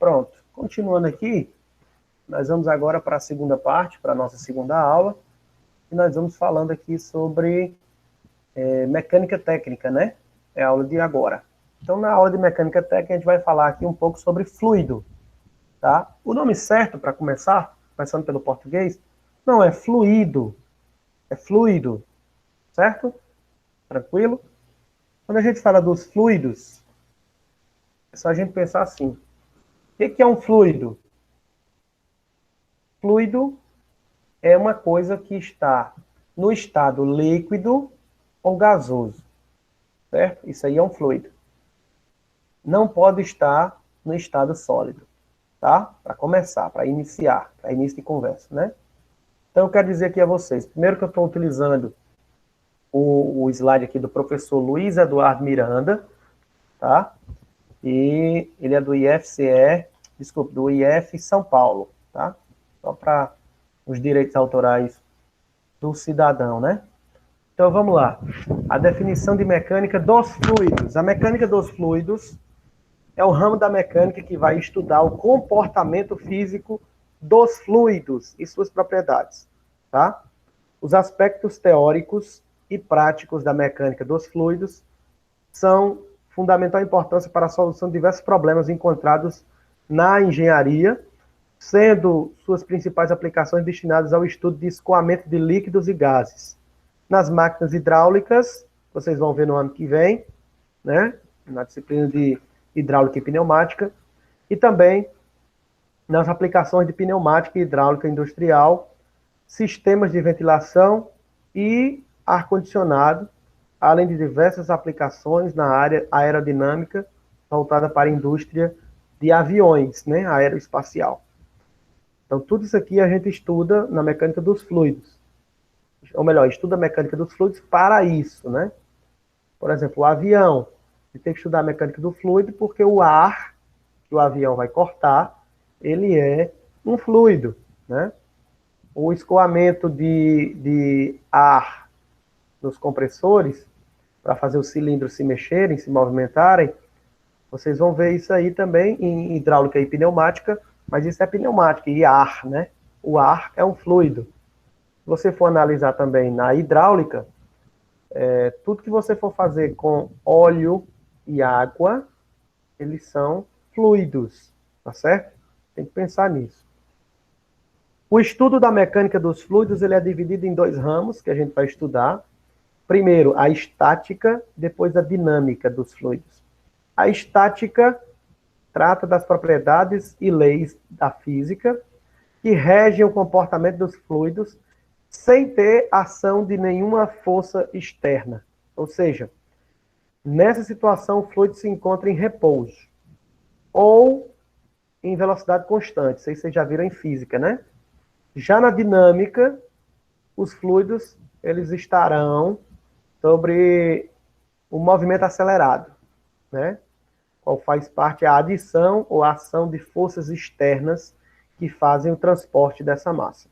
Pronto. Continuando aqui, nós vamos agora para a segunda parte, para a nossa segunda aula, e nós vamos falando aqui sobre mecânica técnica, né? É a aula de agora. Então, na aula de mecânica técnica, a gente vai falar aqui um pouco sobre fluido, tá? O nome certo, para começar, começando pelo português, não é fluido, é fluido, certo? Tranquilo? Quando a gente fala dos fluidos, é só a gente pensar assim. O que é um fluido? Fluido é uma coisa que está no estado líquido ou gasoso, certo? Isso aí é um fluido. Não pode estar no estado sólido, tá? Para começar, para iniciar, para início de conversa, né? Então, eu quero dizer aqui a vocês, primeiro que eu estou utilizando o slide aqui do professor Luiz Eduardo Miranda, tá? E ele é do IFCE, desculpe, do IF São Paulo, tá? Só para os direitos autorais do cidadão, né? Então, vamos lá. A definição de mecânica dos fluidos. A mecânica dos fluidos é o ramo da mecânica que vai estudar o comportamento físico dos fluidos e suas propriedades, tá? Os aspectos teóricos e práticos da mecânica dos fluidos são de fundamental importância para a solução de diversos problemas encontrados na engenharia, sendo suas principais aplicações destinadas ao estudo de escoamento de líquidos e gases. Nas máquinas hidráulicas, vocês vão ver no ano que vem, né, na disciplina de hidráulica e pneumática, e também nas aplicações de pneumática e hidráulica industrial, sistemas de ventilação e ar-condicionado, além de diversas aplicações na área aerodinâmica, voltada para a indústria de aviões, né, aeroespacial. Então, tudo isso aqui a gente estuda na mecânica dos fluidos. Ou melhor, estuda a mecânica dos fluidos para isso, né? Por exemplo, o avião, ele tem que estudar a mecânica do fluido porque o ar que o avião vai cortar, ele é um fluido, né? O escoamento de ar nos compressores, para fazer os cilindros se mexerem, se movimentarem, vocês vão ver isso aí também em hidráulica e pneumática, mas isso é pneumática e ar, né? O ar é um fluido. Se você for analisar também na hidráulica, tudo que você for fazer com óleo e água, eles são fluidos, tá certo? Tem que pensar nisso. O estudo da mecânica dos fluidos, ele é dividido em dois ramos que a gente vai estudar. Primeiro, a estática, depois a dinâmica dos fluidos. A estática trata das propriedades e leis da física que regem o comportamento dos fluidos sem ter ação de nenhuma força externa. Ou seja, nessa situação o fluido se encontra em repouso ou em velocidade constante. Isso aí vocês já viram em física, né? Já na dinâmica, os fluidos eles estarão sobre o movimento acelerado, né? Qual faz parte a adição ou a ação de forças externas que fazem o transporte dessa massa.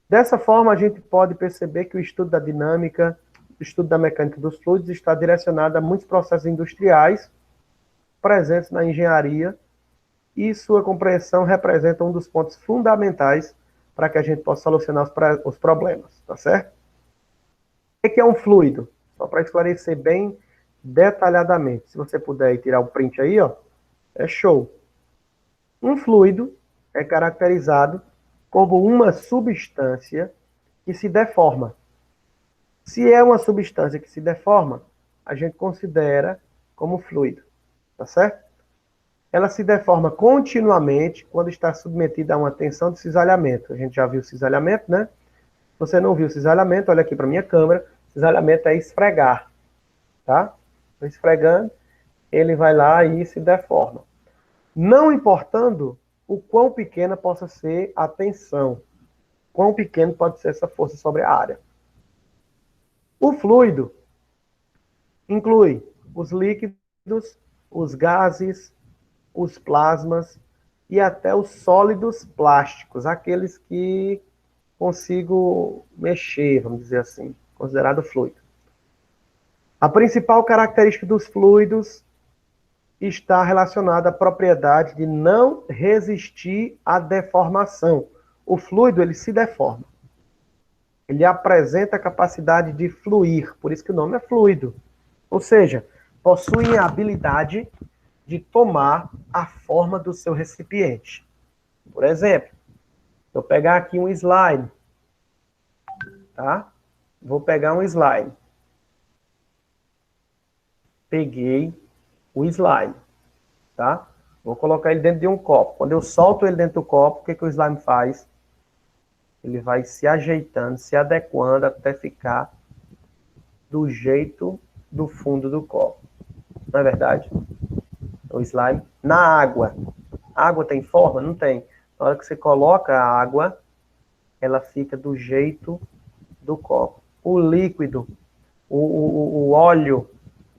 Dessa forma, a gente pode perceber que o estudo da dinâmica, o estudo da mecânica dos fluidos está direcionado a muitos processos industriais presentes na engenharia e sua compreensão representa um dos pontos fundamentais para que a gente possa solucionar os problemas, tá certo? O que é um fluido? Só para esclarecer bem detalhadamente. Se você puder tirar o print aí, ó, é show. Um fluido é caracterizado como uma substância que se deforma. Se é uma substância que se deforma, a gente considera como fluido, tá certo? Ela se deforma continuamente quando está submetida a uma tensão de cisalhamento. A gente já viu cisalhamento, né? Se você não viu cisalhamento, olha aqui para minha câmera. Cisalhamento é esfregar, tá? Esfregando, ele vai lá e se deforma. Não importando o quão pequena possa ser a tensão, quão pequeno pode ser essa força sobre a área. O fluido inclui os líquidos, os gases, os plasmas e até os sólidos plásticos, aqueles que consigo mexer, vamos dizer assim, considerado fluido. A principal característica dos fluidos está relacionado à propriedade de não resistir à deformação. O fluido, ele se deforma. Ele apresenta a capacidade de fluir, por isso que o nome é fluido. Ou seja, possui a habilidade de tomar a forma do seu recipiente. Por exemplo, eu pegar aqui um slime, tá? Vou pegar um slime. Peguei o slime, tá? Vou colocar ele dentro de um copo. Quando eu solto ele dentro do copo, o que o slime faz? Ele vai se ajeitando, se adequando até ficar do jeito do fundo do copo. Não é verdade? O slime na água. A água tem forma? Não tem. Na hora que você coloca a água, ela fica do jeito do copo. O líquido, o óleo,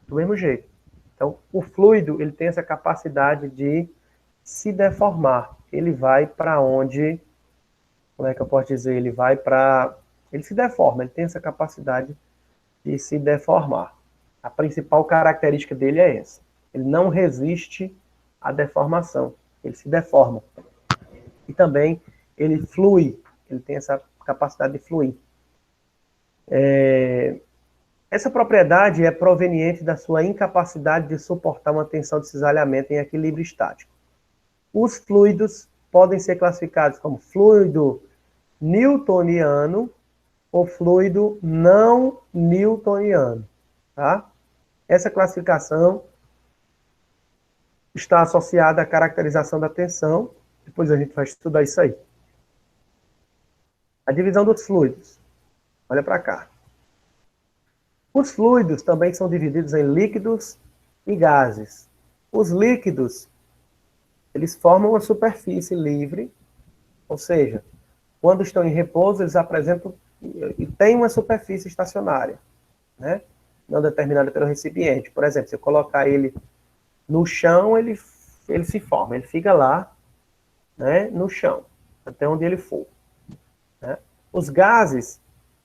do mesmo jeito. Então, o fluido, ele tem essa capacidade de se deformar. Ele vai para onde, como é que eu posso dizer? Ele se deforma, ele tem essa capacidade de se deformar. A principal característica dele é essa. Ele não resiste à deformação. Ele se deforma. E também ele flui. Ele tem essa capacidade de fluir. Essa propriedade é proveniente da sua incapacidade de suportar uma tensão de cisalhamento em equilíbrio estático. Os fluidos podem ser classificados como fluido newtoniano ou fluido não newtoniano. Tá? Essa classificação está associada à caracterização da tensão. Depois a gente vai estudar isso aí. A divisão dos fluidos. Olha para cá. Os fluidos também são divididos em líquidos e gases. Os líquidos, eles formam uma superfície livre, ou seja, quando estão em repouso, eles apresentam e tem uma superfície estacionária, né? Não determinada pelo recipiente. Por exemplo, se eu colocar ele no chão, ele se forma, ele fica lá, né, no chão, até onde ele for. Né? Os gases,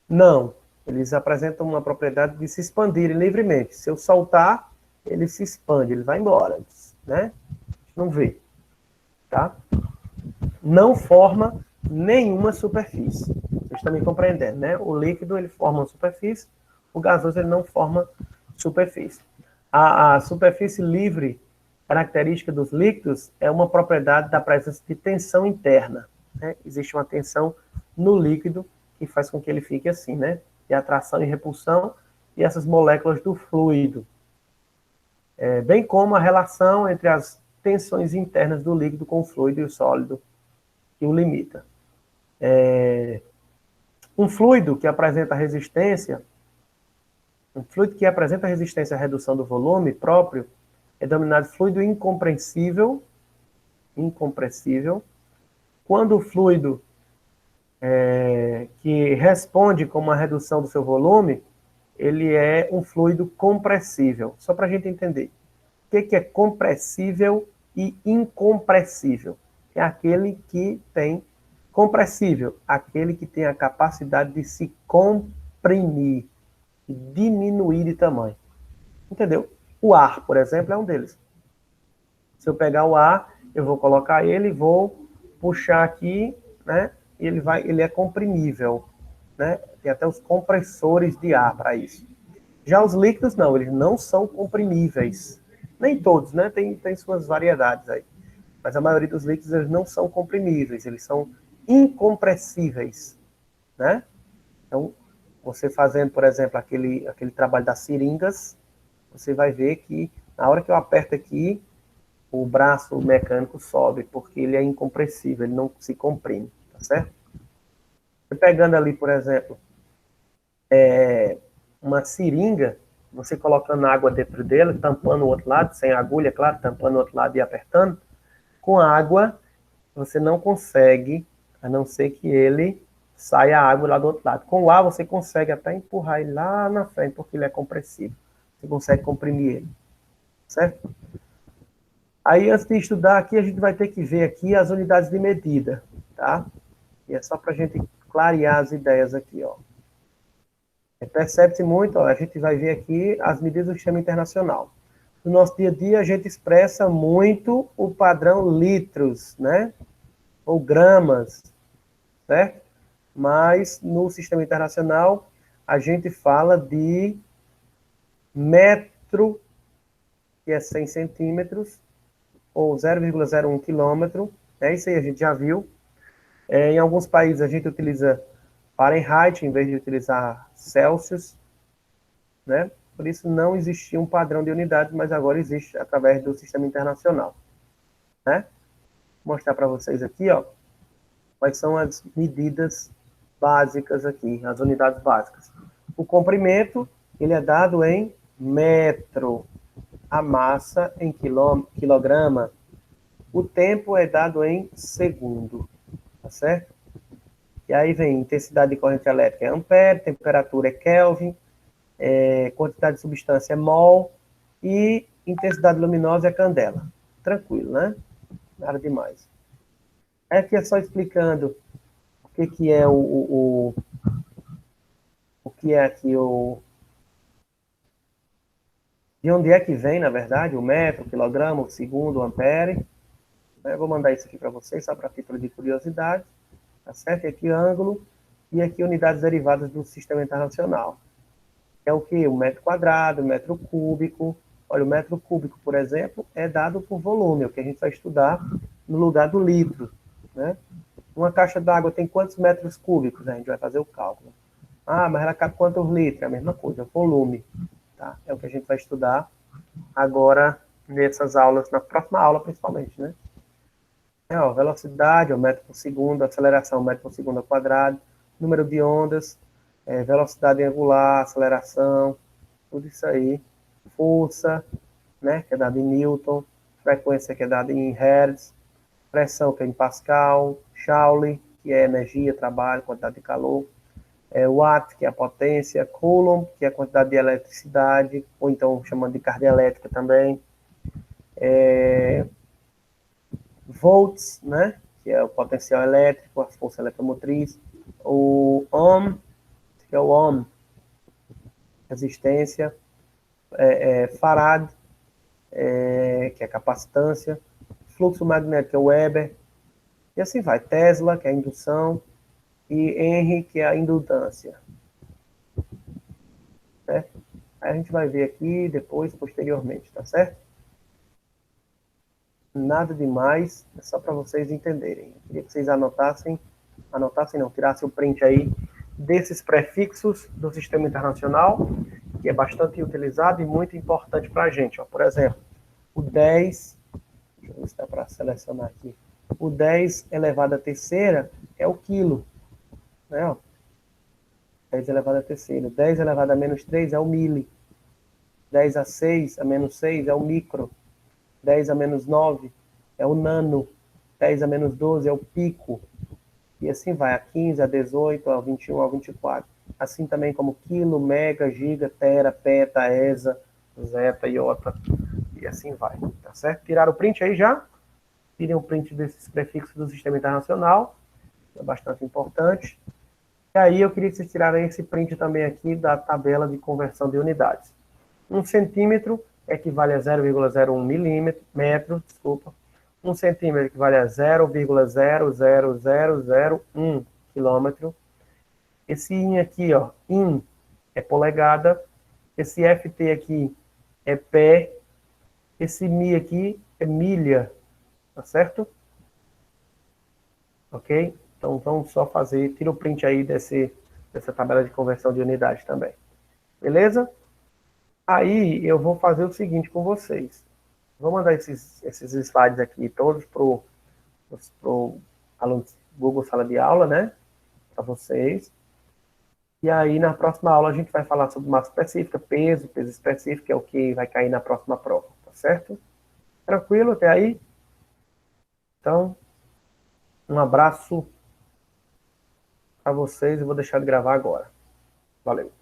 não. Eles apresentam uma propriedade de se expandirem livremente. Se eu soltar, ele se expande, ele vai embora, né? Não vê, tá? Não forma nenhuma superfície. Vocês estão me compreendendo, né? O líquido, ele forma uma superfície, o gasoso, ele não forma superfície. A superfície livre, característica dos líquidos, é uma propriedade da presença de tensão interna. Né? Existe uma tensão no líquido que faz com que ele fique assim, né? De atração e repulsão, e essas moléculas do fluido. Bem como a relação entre as tensões internas do líquido com o fluido e o sólido que o limita. Um fluido que apresenta resistência à redução do volume próprio é denominado fluido incompressível, quando o fluido que responde com uma redução do seu volume, ele é um fluido compressível. Só para a gente entender. O que é compressível e incompressível? É aquele que tem compressível, aquele que tem a capacidade de se comprimir, de diminuir de tamanho. Entendeu? O ar, por exemplo, é um deles. Se eu pegar o ar, eu vou colocar ele, vou puxar aqui, né? E ele é comprimível, né? Tem até os compressores de ar para isso. Já os líquidos, não, eles não são comprimíveis. Nem todos, né? Tem suas variedades aí. Mas a maioria dos líquidos, eles não são comprimíveis, eles são incompressíveis, né? Então, você fazendo, por exemplo, aquele trabalho das seringas, você vai ver que na hora que eu aperto aqui, o braço mecânico sobe, porque ele é incompressível, ele não se comprime, tá certo? Pegando ali, por exemplo, uma seringa, você colocando água dentro dela, tampando o outro lado, sem agulha, claro, tampando o outro lado e apertando, com água, você não consegue, a não ser que ele saia a água lá do outro lado. Com o ar, você consegue até empurrar ele lá na frente, porque ele é compressível. Você consegue comprimir ele, certo? Aí, antes de estudar aqui, a gente vai ter que ver aqui as unidades de medida, tá? E é só para a gente clarear as ideias aqui, ó. Percebe-se muito, ó, a gente vai ver aqui as medidas do sistema internacional. no nosso dia a dia, a gente expressa muito o padrão litros, né? Ou gramas, certo? Mas no sistema internacional, a gente fala de metro, que é 100 centímetros, ou 0,01 quilômetro. É isso aí, a gente já viu. Em alguns países, a gente utiliza Fahrenheit, em vez de utilizar Celsius, né? Por isso, não existia um padrão de unidades, mas agora existe através do sistema internacional, né? Vou mostrar para vocês aqui, ó, quais são as medidas básicas aqui, as unidades básicas. O comprimento, ele é dado em metro, a massa em quilograma, o tempo é dado em segundo, tá certo? E aí vem intensidade de corrente elétrica é ampere, temperatura é Kelvin, quantidade de substância é mol e intensidade luminosa é candela. Tranquilo, né? Nada demais. Aqui é só explicando o que é o que é aqui de onde é que vem, na verdade, o metro, o quilograma, o segundo, o ampere. Eu vou mandar isso aqui para vocês, só para título de curiosidade. Tá certo? E aqui ângulo, e aqui unidades derivadas do sistema internacional. É o que? O metro quadrado, o metro cúbico. Olha, o metro cúbico, por exemplo, é dado por volume, o que a gente vai estudar no lugar do litro, né? Uma caixa d'água tem quantos metros cúbicos? Né? A gente vai fazer o cálculo. Ah, mas ela cabe quantos litros? É a mesma coisa, volume. Tá? É o que a gente vai estudar agora nessas aulas, na próxima aula principalmente, né? Velocidade, metro por segundo, aceleração, metro por segundo ao quadrado, número de ondas, velocidade angular, aceleração, tudo isso aí. Força, né, que é dada em Newton, frequência, que é dada em Hertz, pressão, que é em Pascal, Joule, que é energia, trabalho, quantidade de calor, Watt, que é a potência, Coulomb, que é a quantidade de eletricidade, ou então chamando de carga elétrica também, volts, né, que é o potencial elétrico, a força eletromotriz, o ohm, que é o ohm, resistência, farad, que é a capacitância, fluxo magnético, que é o Weber, e assim vai. Tesla, que é a indução, e Henry, que é a indutância. Certo? Aí a gente vai ver aqui depois, posteriormente, tá certo? Nada demais, é só para vocês entenderem. Eu queria que vocês anotassem não, tirassem o print aí desses prefixos do sistema internacional, que é bastante utilizado e muito importante para a gente. Ó. Por exemplo, o 10, deixa eu ver se dá para selecionar aqui, o 10 elevado à terceira é o quilo, né? Ó. 10 elevado à terceira. 10 elevado a menos 3 é o mili. 10 a 6, a menos 6 é o micro. 10 a menos 9 é o nano. 10 a menos 12 é o pico. E assim vai, a 15, a 18, a 21, a 24. Assim também como quilo, mega, giga, tera, peta, esa, zeta, iota. E assim vai, tá certo? Tiraram o print aí já? Tirem o print desses prefixos do sistema internacional. É bastante importante. E aí eu queria que vocês tirassem esse print também aqui da tabela de conversão de unidades. 1 centímetro equivale a 0,01 metro, desculpa. 1 centímetro equivale a 0,00001 quilômetro. Esse in aqui, ó, in é polegada. Esse ft aqui é pé. Esse mi aqui é milha, tá certo? Ok? Então vamos só fazer, tira o print aí dessa tabela de conversão de unidade também. Beleza? Aí eu vou fazer o seguinte com vocês. Vou mandar esses slides aqui todos pro alunos Google Sala de Aula, né? Para vocês. E aí na próxima aula a gente vai falar sobre massa específica, peso específico, que é o que vai cair na próxima prova, tá certo? Tranquilo até aí? Então, um abraço para vocês. Eu vou deixar de gravar agora. Valeu.